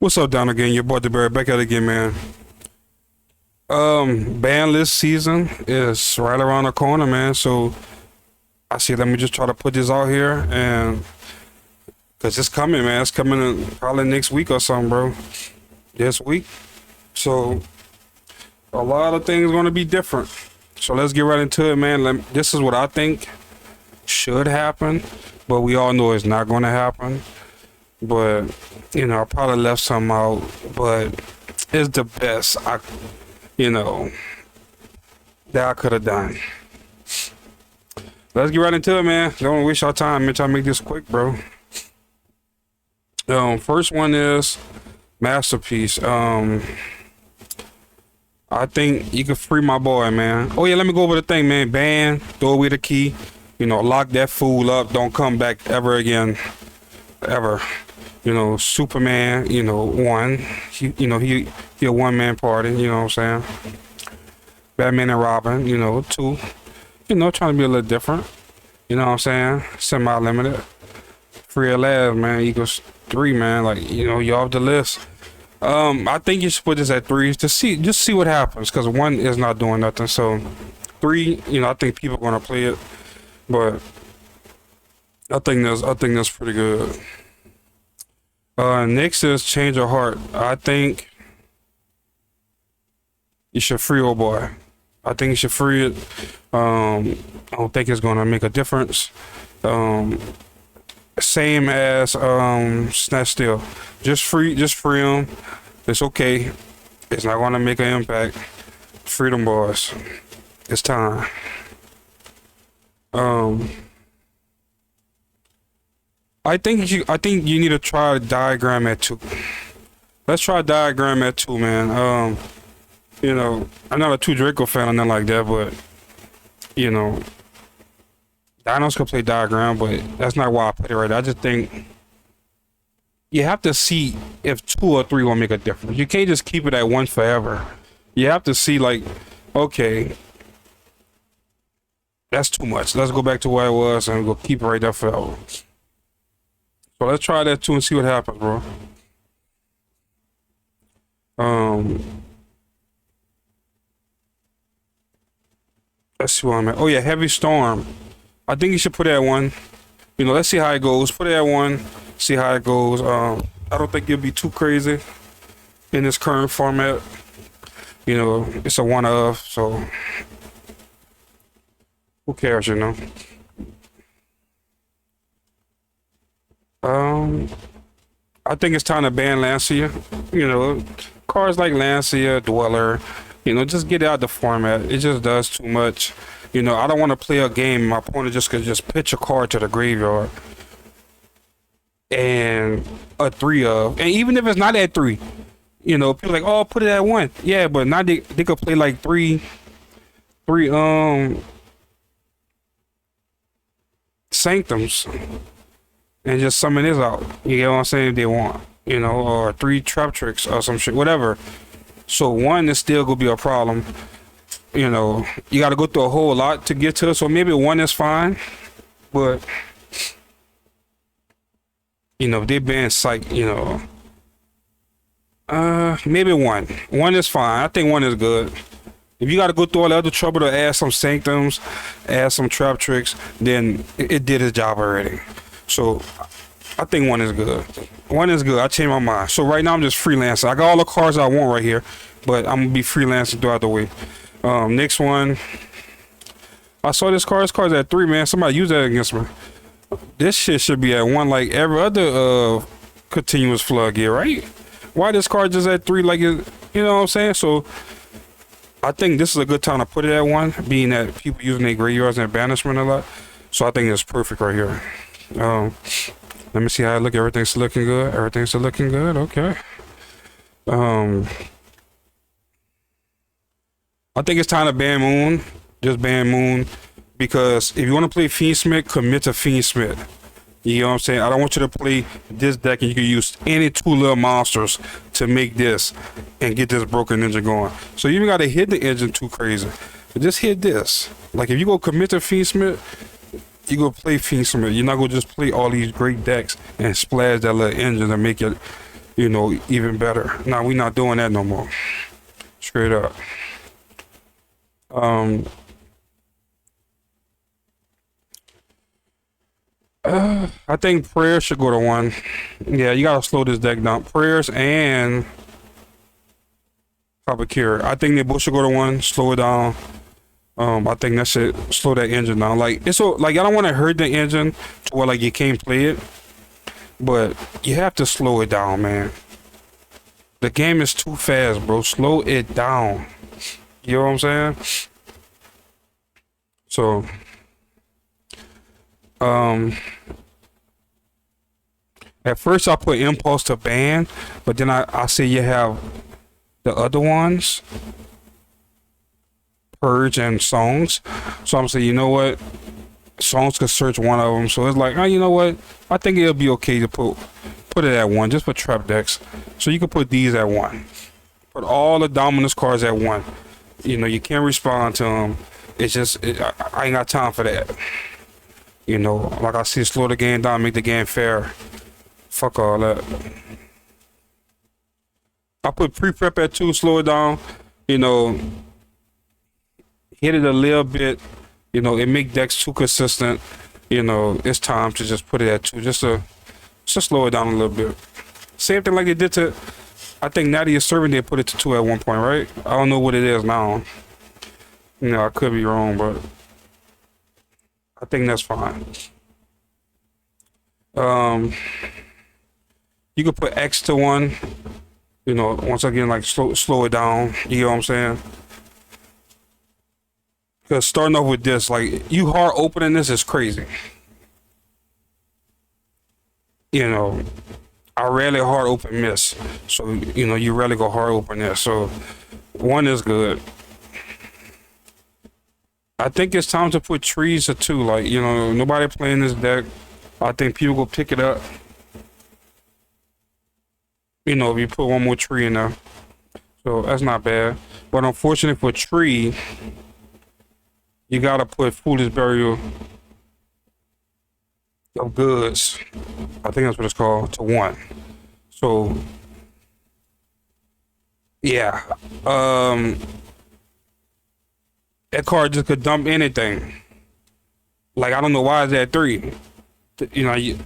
What's up, Don again? Your boy the Bear back at it again, man. Banlist season is right around the corner, man. So I see. Let me just try to put this out here, and cause it's coming, man. It's coming in probably next week or something, bro. This week. So a lot of things gonna be different. So let's get right into it, man. This is what I think should happen, but we all know it's not gonna happen. But you know, I probably left some out, but it's the best you know, that I could have done. Let's get right into it, man. Don't waste your time. I'm trying to make this quick, bro. First one is masterpiece. I think you can free my boy, man. Oh yeah, let me go over the thing, man. Ban, throw away the key. You know, lock that fool up. Don't come back ever again, ever. You know, Superman, you know, one. He a one-man party, you know what I'm saying? Batman and Robin, you know, two. You know, trying to be a little different. You know what I'm saying? Semi-limited. Free Lab, man, equals 3, man. Like, you know, you're off the list. I think you should put this at 3 to just see what happens, because 1 is not doing nothing. So 3, you know, I think people are gonna play it, but I think that's pretty good. Next is Change Your Heart. I think you should free old boy. I think you should free it. I don't think it's gonna make a difference. Same as Snatch Steal. Just free him. It's okay. It's not gonna make an impact. Freedom boys. It's time. I think you need to try a diagram at 2. Let's try a diagram at 2, man. You know, I'm not a 2 Draco fan or nothing like that, but you know, Dinos can play diagram, but that's not why I put it right there. I just think you have to see if 2 or 3 will make a difference. You can't just keep it at 1 forever. You have to see, like, okay, that's too much. Let's go back to where it was and go keep it right there forever. So let's try that 2 and see what happens, bro. Let's see where I'm at. Oh yeah, Heavy Storm. I think you should put it at 1. You know, let's see how it goes. Put it at 1. See how it goes. I don't think it'll be too crazy in this current format. You know, it's a one of, so who cares, you know? I think it's time to ban Lancia. You know, cards like Lancia, Dweller, you know, just get out the format. It just does too much. You know, I don't want to play a game. My opponent just could just pitch a card to the graveyard and a 3 of, and even if it's not at 3, you know, people like, oh, put it at 1. Yeah, but now they could play like three Sanctums and just summon this out. You get what I'm saying? If they want, you know, or 3 Trap Tricks or some shit, whatever. So 1 is still gonna be a problem. You know, you got to go through a whole lot to get to it. So maybe 1 is fine, but you know, if they ban Psych, you know, maybe 1. 1 is fine. I think 1 is good. If you got to go through all the other trouble to add some Sanctums, add some Trap Tricks, then it did its job already. So I think 1 is good. 1 is good. I changed my mind. So right now I'm just freelancing. I got all the cards I want right here, but I'm gonna be freelancing throughout the week. Next one. I saw this card. This card's at 3, man. Somebody use that against me. This shit should be at 1 like every other continuous flood gear, right? Why this card just at 3 like it, you know what I'm saying? So I think this is a good time to put it at 1, being that people using their graveyards and banishment a lot. So I think it's perfect right here. Let me see how I look. Everything's looking good. Everything's looking good. Okay. I think it's time to ban Moon. Just ban Moon, because if you want to play Fiendsmith, commit to Fiendsmith. You know what I'm saying? I don't want you to play this deck and you can use any 2 little monsters to make this and get this broken engine going. So you even got to hit the engine too crazy. But just hit this. Like if you go commit to Fiendsmith, you go play Fiendsmith. You're not gonna just play all these great decks and splash that little engine and make it you know, even better. Now we not doing that no more. Straight up. I think prayers should go to 1. Yeah, you gotta slow this deck down. Prayers and Cure. I think they both should go to 1. Slow it down. I think that should slow that engine down. Like it's so like I don't want to hurt the engine to where like you can't play it, but you have to slow it down, man. The game is too fast, bro. Slow it down. You know what I'm saying? So, at first I put impulse to ban, but then I see you have the other ones, purge and songs. So I'm saying, you know what? Songs could search one of them. So it's like, oh, you know what? I think it'll be okay to put it at 1, just for trap decks. So you can put these at 1. Put all the dominance cards at 1. You know, you can't respond to them. It's just, I ain't got time for that. You know, like I see, slow the game down, make the game fair. Fuck all that. I put pre-prep at 2, slow it down. You know, hit it a little bit. You know, it make decks too consistent. You know, it's time to just put it at 2, just to slow it down a little bit. Same thing like they did to, I think Nadia Servant, they put it to 2 at one point, right? I don't know what it is now. You know, I could be wrong, but I think that's fine. You could put X to 1. You know, once again, like slow it down. You know what I'm saying? Because starting off with this, like, you hard opening this is crazy. You know, I rarely hard open Misc. So, you know, you rarely go hard open this. So, 1 is good. I think it's time to put trees at 2. Like, you know, nobody playing this deck. I think people will pick it up. You know, if you put 1 more tree in there. So, that's not bad. But unfortunately for tree, you gotta put Foolish Burial of Goods, I think that's what it's called, to 1. So, yeah. That card just could dump anything. Like, I don't know why it's at 3. You know, you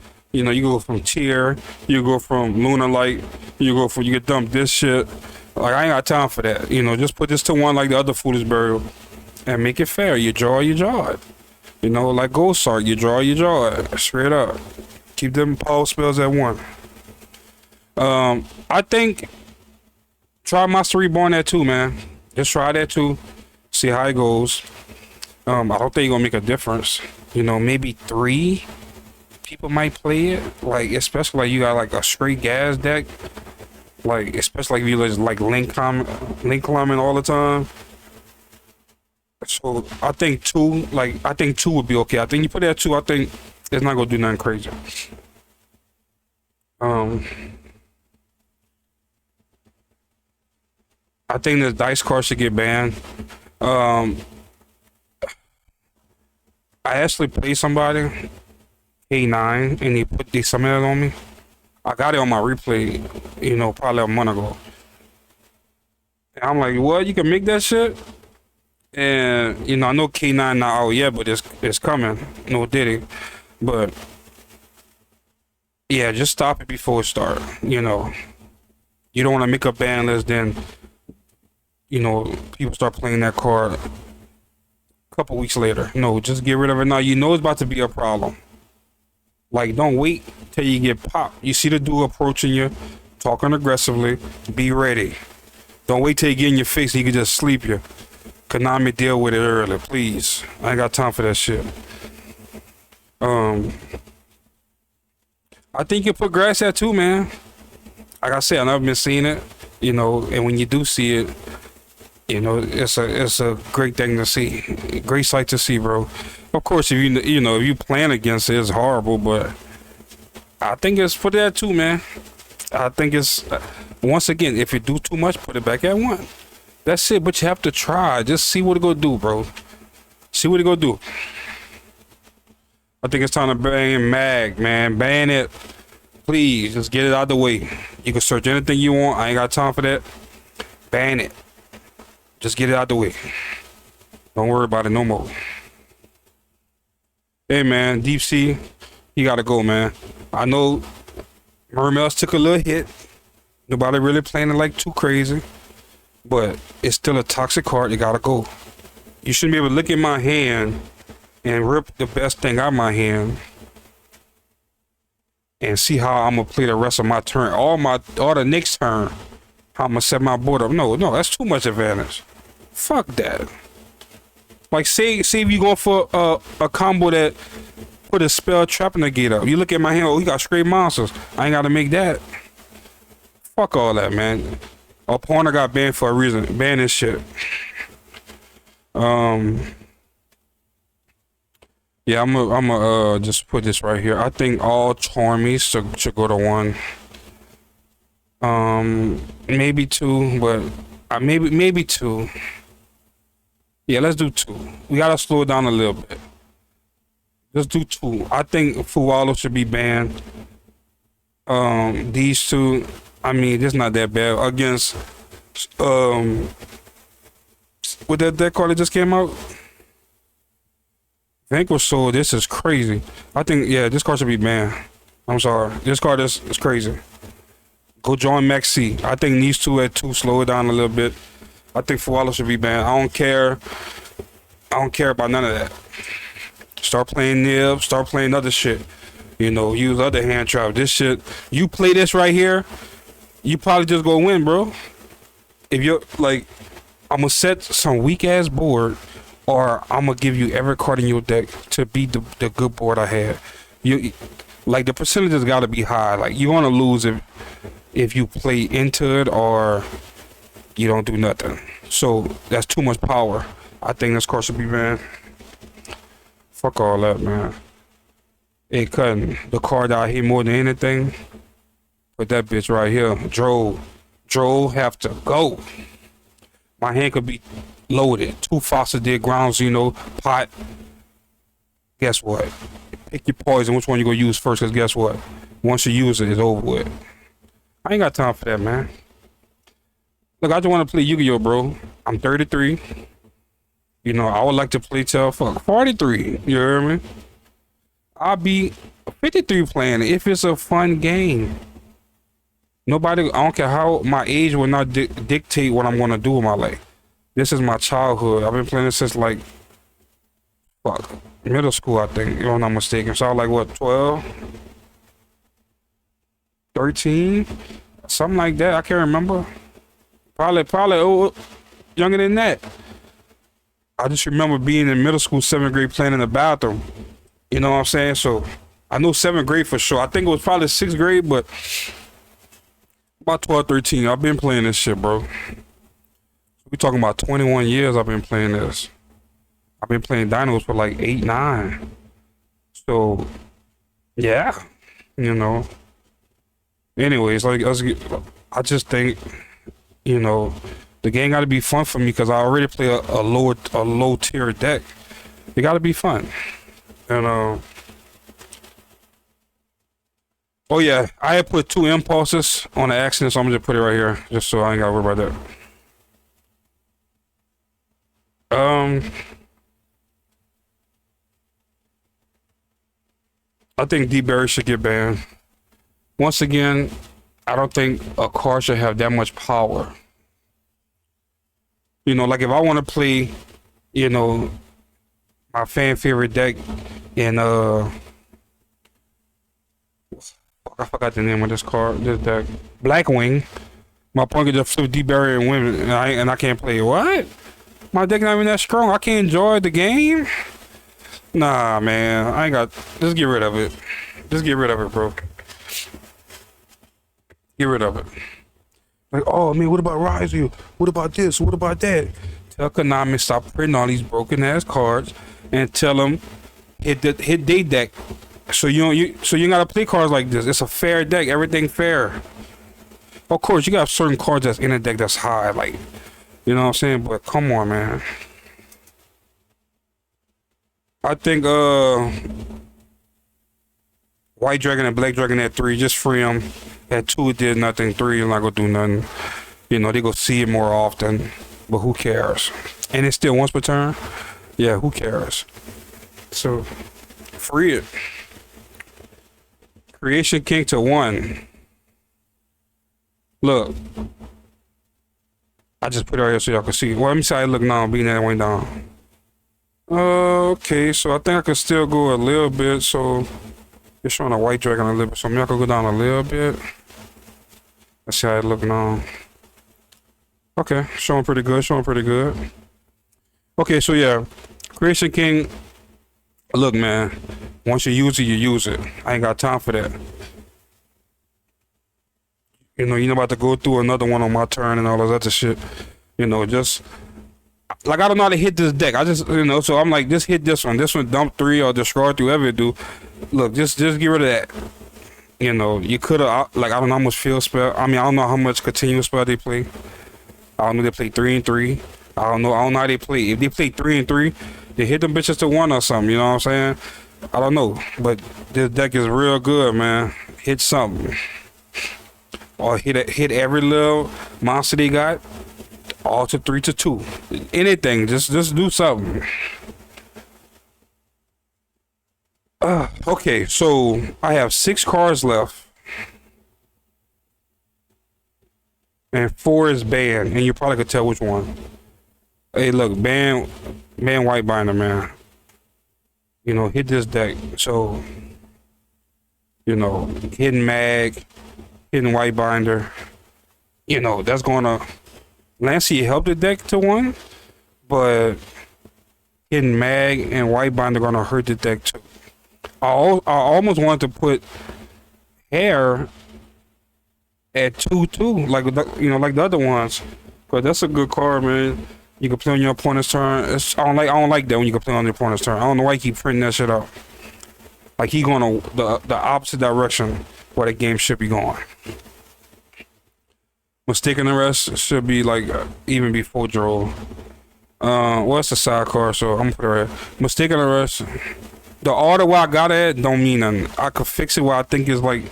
go from Tier, you go from Lunar Light, you could dump this shit. Like, I ain't got time for that. You know, just put this to 1 like the other Foolish Burial. And make it fair. You draw it. You know, like Ghost Art, you draw it. Straight up. Keep them power spells at 1. I think try Master Reborn at 2, man. Just try that 2. See how it goes. I don't think it's gonna make a difference. You know, maybe 3 people might play it. Like, especially like you got like a straight gas deck. Like, especially like if you just like link climbing all the time. So I think 2, I think 2 would be okay. I think you put it at 2, I think it's not gonna do nothing crazy. I think this dice card should get banned. I actually played somebody A9 and they summoned it on me. I got it on my replay, you know, probably a month ago. And I'm like, what? You can make that shit? And you know, I know K9 not out yet, but it's coming. No Diddy. But yeah, just stop it before it start. You know, you don't want to make a ban list, then you know people start playing that card a couple weeks later. No, just get rid of it now. You know it's about to be a problem. Like, don't wait till you get popped. You see the dude approaching you, talking aggressively. Be ready. Don't wait till you get in your face and he can just sleep you. Konami, deal with it early, please. I ain't got time for that shit. I think you put grass at 2, man. Like I said, I've never been seeing it, you know, and when you do see it, you know, it's a great thing to see. Great sight to see, bro. Of course, if if you plan against it, it's horrible, but I think it's put it at 2, man. I think it's once again, if you do too much, put it back at 1. That's it, but you have to try. Just see what it gonna do, bro. See what it gonna do. I think it's time to ban Mag, man. Ban it. Please, just get it out of the way. You can search anything you want. I ain't got time for that. Ban it. Just get it out of the way. Don't worry about it no more. Hey, man, Deep Sea, you gotta go, man. I know Mermails took a little hit. Nobody really playing it like too crazy. But it's still a toxic card. You gotta go. You shouldn't be able to look at my hand and rip the best thing out of my hand and see how I'm gonna play the rest of my turn, all the next turn, how I'm gonna set my board up. No, that's too much advantage. Fuck that. Like, say if you going for a combo that put a spell trap negate up. You look at my hand, oh, he got straight monsters. I ain't gotta make that. Fuck all that, man. Opponent got banned for a reason. Ban this shit. Yeah, I'm just put this right here. I think all Charmies should go to 1. Maybe 2, but maybe 2. Yeah, let's do 2. We gotta slow it down a little bit. Let's do 2. I think Fuwalo should be banned. These 2, I mean, it's not that bad against what that card that just came out. Vanquish Soul, this is crazy. I think, yeah, this card should be banned. I'm sorry. This card is crazy. Go join Max C. I think these 2 at 2, slow it down a little bit. I think Fuwalo should be banned. I don't care about none of that. Start playing Nib, start playing other shit. You know, use other hand trap. This shit, you play this right here, you probably just gonna win, bro. If you're like, I'm gonna set some weak ass board, or I'm gonna give you every card in your deck to beat the good board I had. You like, the percentages gotta be high. Like, you wanna lose if you play into it or you don't do nothing. So that's too much power. I think this card should be banned. Fuck all that, man. Hey, cutting the card that I hate more than anything. Put that bitch right here. Drove have to go. My hand could be loaded. 2 Foster did grounds, you know, pot. Guess what? Pick your poison. Which one you gonna use first? Cause guess what? Once you use it, it's over with. I ain't got time for that, man. Look, I just want to play Yu-Gi-Oh, bro. I'm 33. You know, I would like to play till 43. You hear me? I'll be 53 playing it if it's a fun game. Nobody, I don't care how my age will not dictate what I'm gonna do with my life. This is my childhood. I've been playing this since like middle school, I think, if I'm not mistaken. So I was like, what, 12, 13, something like that. I can't remember. Probably younger than that. I just remember being in middle school, 7th grade, playing in the bathroom. You know what I'm saying? So I know 7th grade for sure. I think it was probably 6th grade, but about 12, 13. I've been playing this shit, bro. We talking about 21 years I've been playing this. I've been playing Dinos for like 8, 9. So yeah, you know. Anyways, like, I just think, you know, the game got to be fun for me because I already play a low tier deck. It got to be fun. And oh yeah, I had put 2 impulses on the accident, so I'm gonna just put it right here, just so I ain't gotta worry about that. I think D-Berry should get banned. Once again, I don't think a card should have that much power. You know, like if I want to play, you know, my fan favorite deck in I forgot the name of this card, this deck, Blackwing. My opponent could just flip D-Berry and win, and I can't play. What? My deck not even that strong. I can't enjoy the game. Nah, man, I ain't got. Just get rid of it. Just get rid of it, bro. Get rid of it. Like, oh, I mean, what about Rise You? What about this? What about that? Tell Konami stop printing all these broken ass cards and tell them hit their deck. So you gotta play cards like this. It's a fair deck. Everything fair. Of course, you got certain cards that's in a deck that's high, like, you know what I'm saying. But come on, man. I think White Dragon and Black Dragon at 3, just free them. At 2, it did nothing. 3, it's not gonna do nothing. You know, they go see it more often, but who cares? And it's still once per turn. Yeah, who cares? So, free it. Creation King to 1. Look. I just put it right here so y'all can see. Well, let me see how it look now, being that way down. Okay, so I think I could still go a little bit, so it's showing a White Dragon a little bit, so maybe I could go down a little bit. Let's see how it look now. Okay, showing pretty good, showing pretty good. Okay, so yeah, Creation King, look man, once you use it, you use it. I ain't got time for that. You know, you're not about to go through another one on my turn and all this other shit. You know, just like I don't know how to hit this deck. I just, you know, so I'm like, just hit this one. This one dump 3 or destroy 3, whatever it do. Look, just get rid of that. You know, you could have, like, I don't know how much field spell. I mean, I don't know how much continuous spell they play. I don't know if they play 3 and 3. I don't know how they play. If they play 3 and 3, they hit them bitches to 1 or something. You know what I'm saying? I don't know, but this deck is real good, man. Hit something. Or hit every little monster they got. All to 3 to 2. Anything, just do something. Okay, so I have 6 cards left. And 4 is banned, and you probably could tell which one. Hey, look, ban White Binder, man. You know, hit this deck. So, you know, hitting Mag, hitting White Binder. You know, that's gonna Lancey help the deck to 1, but hitting Mag and White Binder gonna hurt the deck too. I almost wanted to put Hair at 2/2, like you know, like the other ones, but that's a good card, man. You can play on your opponent's turn. I don't like that when you can play on your opponent's turn. I don't know why you keep printing that shit out. Like he going the opposite direction where the game should be going. Mistaken Arrest should be like even before Droll. Well, it's a side card, so I'm gonna put it right. Mistaken Arrest. The order where I got it don't mean nothing. I could fix it where I think is like,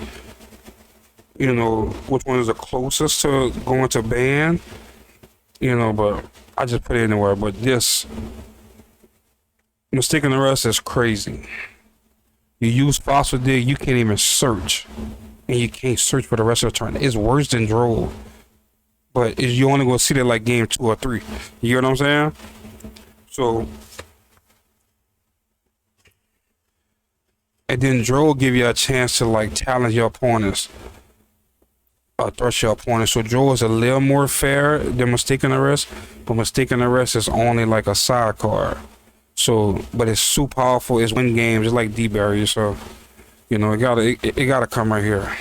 you know, which one is the closest to going to ban. You know, but I just put it anywhere. But this Mistaken Arrest is crazy. You use Phosphodig, you can't even search, and you can't search for the rest of the turn. It's worse than Droll. But you only gonna see that like game 2 or 3. You know what I'm saying? So, and then Droll give you a chance to like challenge your opponents, thrust your opponents. So Droll is a little more fair than Mistaken Arrest, but Mistaken Arrest is only like a side card. So, but it's super powerful. It's win games. It's like D-Barrier. So, you know, it gotta come right here.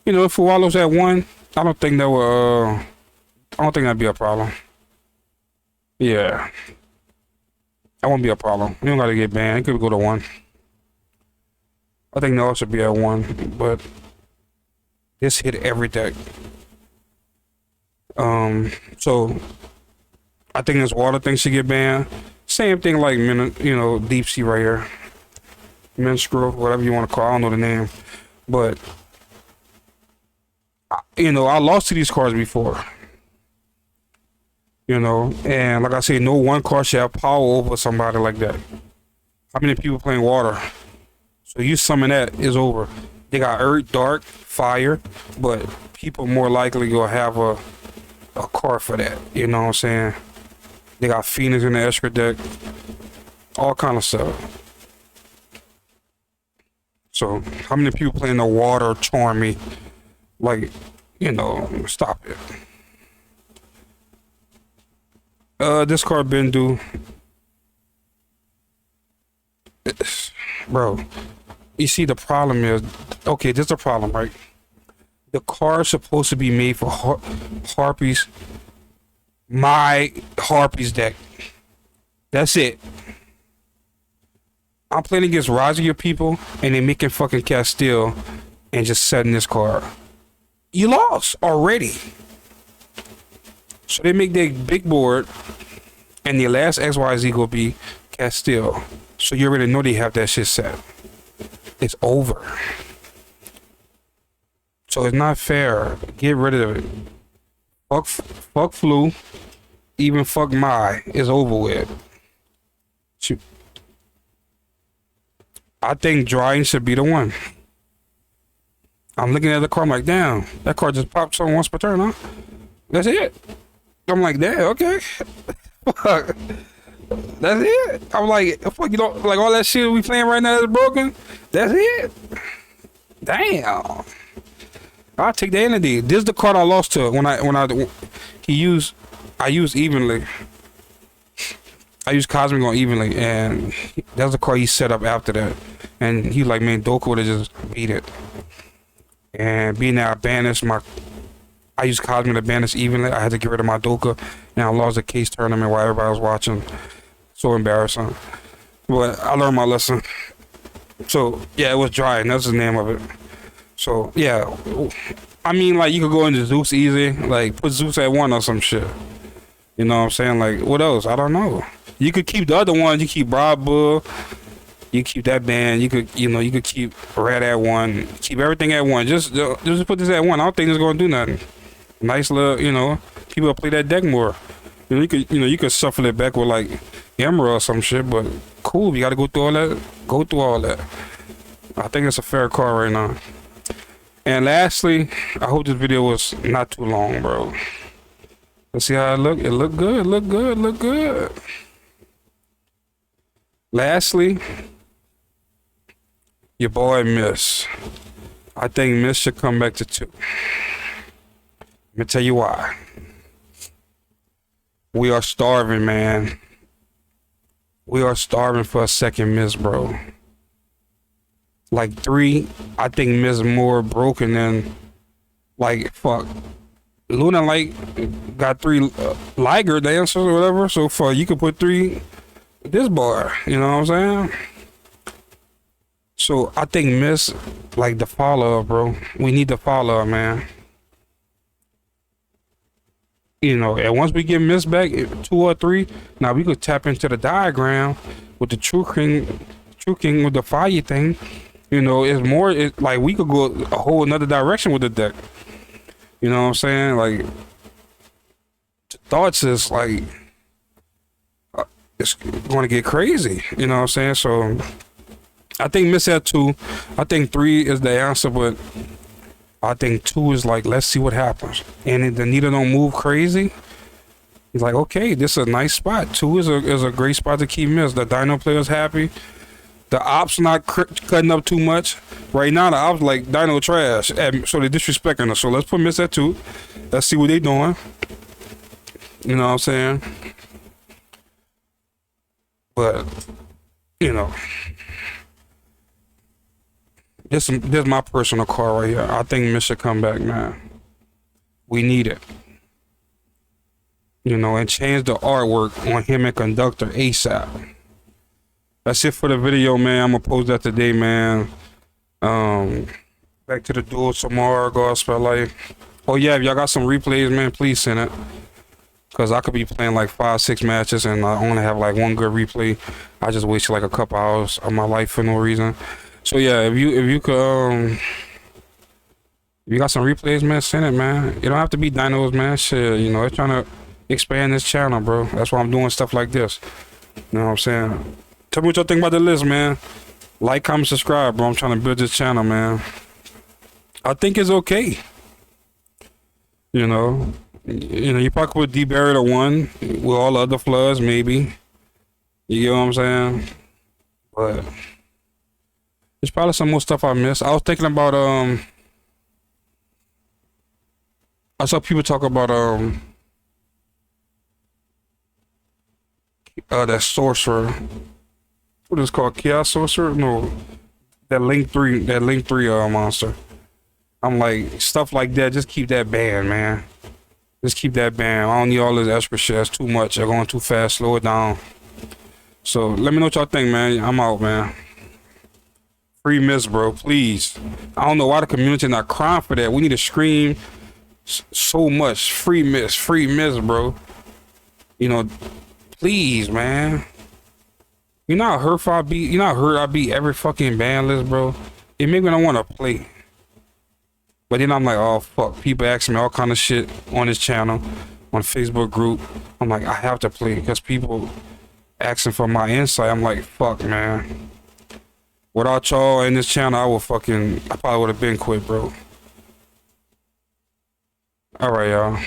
You know, if Fuwalo's at 1. I don't think that will, I don't think that'd be a problem. Yeah. That won't be a problem. You don't gotta get banned. It could go to 1. I think that should be at 1, but this hit every deck. So I think this water thing should get banned. Same thing like, you know, Deep Sea right here. Minstrel, whatever you want to call it. I don't know the name. But you know, I lost to these cards before. You know, and like I said, no one card should have power over somebody like that. How many people playing water? So you summon that, is over. They got Earth, Dark, Fire, but people more likely gonna have a card for that. You know what I'm saying? They got Phoenix in the extra deck. All kind of stuff. So how many people playing the water charm me? Like, you know, stop it. This card been due. Bro, you see the problem is, okay, this is the problem, right? The card's supposed to be made for Harpies. My Harpies deck. That's it. I'm playing against Rozier people, and they making fucking Castile and just setting this card. You lost already. So they make their big board, and the last XYZ will be Castile. So you already know they have that shit set. it's over. So it's not fair. Get rid of it. Fuck flu. Even fuck my. It's over with. I think drying should be the one. I'm looking at the car, I'm like, damn, that car just popped on once per turn, huh? That's it. I'm like, damn, okay. Fuck. That's it. I'm like, fuck, you know, like all that shit we playing right now is broken. That's it. Damn. I'll take the energy. This is the card I lost to I used evenly. I used Cosmic on evenly, and that's the card he set up after that. And he like, man, Doka would have just beat it. And being that I banished I used Cosmic to banish evenly. I had to get rid of my Doka, and I lost the case tournament while everybody was watching. So embarrassing. But I learned my lesson. So yeah, it was drying. That's the name of it. So yeah, I mean, like, you could go into Zeus easy, like put Zeus at 1 or some shit. You know what I'm saying? Like, what else? I don't know. You could keep the other ones. You keep Rob Bull. You keep that band. You could keep Red at 1. Keep everything at 1. Just put this at 1. I don't think it's gonna do nothing. Nice little, people play that deck more. You could shuffle it back with like Emerald or some shit. But cool, you got to go through all that. Go through all that. I think it's a fair call right now. And lastly, I hope this video was not too long, bro. Let's see how it look. It look good. Look good. Look good. Lastly, your boy Misc. I think Misc should come back to 2. Let me tell you why. We are starving, man. We are starving for a second Misc, bro. Like 3, I think Misc more broken than, like, fuck. Luna like got 3 Liger dancers or whatever, so far you could put 3 this bar, you know what I'm saying? So I think Misc, like, the follow-up, bro. We need the follow-up, man. And once we get Misc back, 2 or 3, now we could tap into the diagram with the True King with the fire thing. It's like we could go a whole another direction with the deck. You know what I'm saying? Like, the thoughts is like, it's going to get crazy. You know what I'm saying? So I think Misc at 2. I think 3 is the answer, but I think 2 is like, let's see what happens. And if the needle don't move crazy, he's like, okay, this is a nice spot. 2 is a great spot to keep Misc. The Dino player's happy. The ops not cutting up too much. Right now, the ops like Dino trash, so they're disrespecting us. So let's put Misc at 2. Let's see what they doing. You know what I'm saying? But, this is my personal call right here. I think Misc should come back, man. We need it. And change the artwork on him and Conductor ASAP. That's it for the video, man. I'm gonna post that today, man. Back to the duel tomorrow, Gospel Life. Oh yeah, if y'all got some replays, man, please send it. Cause I could be playing like 5-6 matches and I only have like 1 good replay. I just wasted like a couple hours of my life for no reason. So yeah, if you could if you got some replays, man, send it, man. You don't have to be dinos, man. Shit, it's trying to expand this channel, bro. That's why I'm doing stuff like this. You know what I'm saying? Tell me what y'all think about the list, man. Like, comment, subscribe, bro. I'm trying to build this channel, man. I think it's okay. You probably put D Barrett at 1 with all the other floods, maybe. You get what I'm saying? But there's probably some more stuff I missed. I was thinking about I saw people talk about that sorcerer. What is it called? Chaos Sorcerer? No, that Link 3 monster. I'm like, stuff like that, just keep that banned, man. Just keep that banned. I don't need all this extra shit. That's too much. They're going too fast. Slow it down. So let me know what y'all think, man. I'm out, man. Free Misc, bro, please. I don't know why the community not crying for that. We need to scream so much. Free Misc, bro. Please, man. I beat every fucking ban list, bro. it make me not want to play. But then I'm like, oh fuck, people asking me all kind of shit on this channel, on Facebook group. I'm like, I have to play because people asking for my insight. I'm like, fuck, man. Without y'all in this channel, I probably would have been quit, bro. All right, y'all.